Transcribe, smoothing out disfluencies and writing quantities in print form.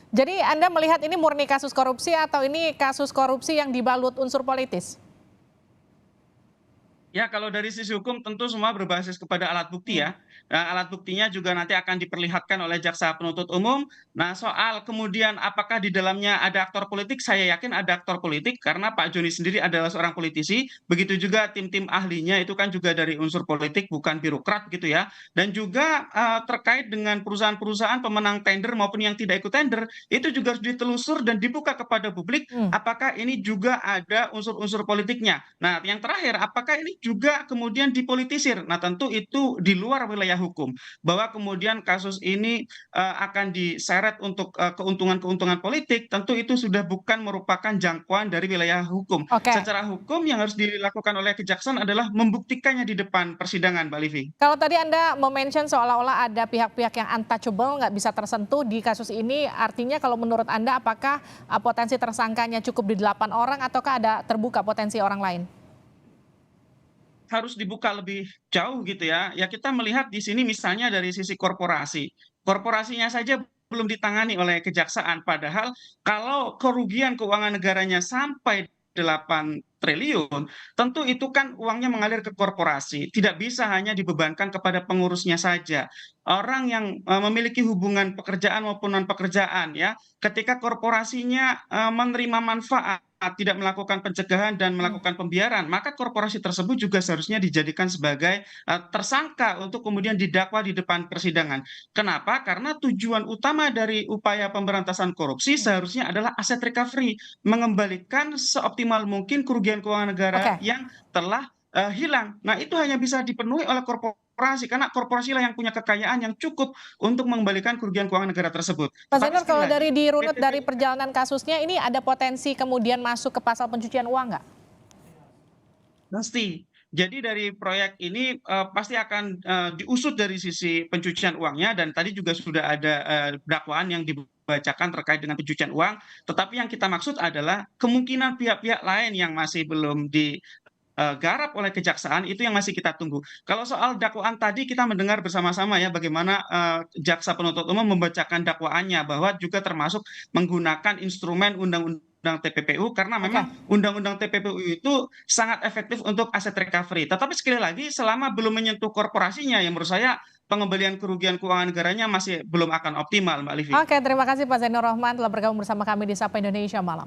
Jadi Anda melihat ini murni kasus korupsi atau ini kasus korupsi yang dibalut unsur politis? Ya, kalau dari sisi hukum tentu semua berbasis kepada alat bukti Hmm. ya. Nah, alat buktinya juga nanti akan diperlihatkan oleh jaksa penuntut umum. Nah, soal kemudian apakah di dalamnya ada aktor politik, saya yakin ada aktor politik karena Pak Joni sendiri adalah seorang politisi. Begitu juga tim-tim ahlinya itu kan juga dari unsur politik, bukan birokrat gitu ya. Dan juga terkait dengan perusahaan-perusahaan pemenang tender maupun yang tidak ikut tender, itu juga harus ditelusur dan dibuka kepada publik Hmm. apakah ini juga ada unsur-unsur politiknya. Nah, yang terakhir, apakah ini juga kemudian dipolitisir? Nah, tentu itu di luar wilayah hukum. Bahwa kemudian kasus ini akan diseret untuk keuntungan-keuntungan politik, tentu itu sudah bukan merupakan jangkauan dari wilayah hukum. Oke. Secara hukum yang harus dilakukan oleh kejaksaan adalah membuktikannya di depan persidangan, Mbak Livi. Kalau tadi Anda mention seolah-olah ada pihak-pihak yang untouchable, nggak bisa tersentuh di kasus ini, artinya kalau menurut Anda apakah potensi tersangkanya cukup di 8 orang ataukah ada terbuka potensi orang lain? Harus dibuka lebih jauh gitu ya. Ya kita melihat di sini misalnya dari sisi korporasi. Korporasinya saja belum ditangani oleh kejaksaan. Padahal kalau kerugian keuangan negaranya sampai 8 triliun, tentu itu kan uangnya mengalir ke korporasi. Tidak bisa hanya dibebankan kepada pengurusnya saja. Orang yang memiliki hubungan pekerjaan maupun non pekerjaan ya, ketika korporasinya menerima manfaat tidak melakukan pencegahan dan Hmm. melakukan pembiaran, maka korporasi tersebut juga seharusnya dijadikan sebagai tersangka untuk kemudian didakwa di depan persidangan. Kenapa? Karena tujuan utama dari upaya pemberantasan korupsi Hmm. seharusnya adalah aset recovery, mengembalikan seoptimal mungkin kerugian keuangan negara Oke. yang telah hilang. Nah, itu hanya bisa dipenuhi oleh korporasi karena korporasi lah yang punya kekayaan yang cukup untuk mengembalikan kerugian keuangan negara tersebut. Mas Tetapi Zainur, sekali kalau lagi, dari dirunut dari PPP perjalanan kasusnya ini ada potensi kemudian masuk ke pasal pencucian uang nggak? pasti. Jadi dari proyek ini pasti akan diusut dari sisi pencucian uangnya dan tadi juga sudah ada dakwaan yang dibacakan terkait dengan pencucian uang. Tetapi yang kita maksud adalah kemungkinan pihak-pihak lain yang masih belum digarap oleh kejaksaan itu yang masih kita tunggu. Kalau soal dakwaan tadi kita mendengar bersama-sama ya bagaimana jaksa penuntut umum membacakan dakwaannya bahwa juga termasuk menggunakan instrumen undang-undang TPPU karena Oke. memang undang-undang TPPU itu sangat efektif untuk aset recovery. Tetapi sekali lagi selama belum menyentuh korporasinya yang menurut saya pengembalian kerugian keuangan negaranya masih belum akan optimal, Mbak Livi. Oke, terima kasih Pak Zainur Rohman telah bergabung bersama kami di Sapa Indonesia Malam.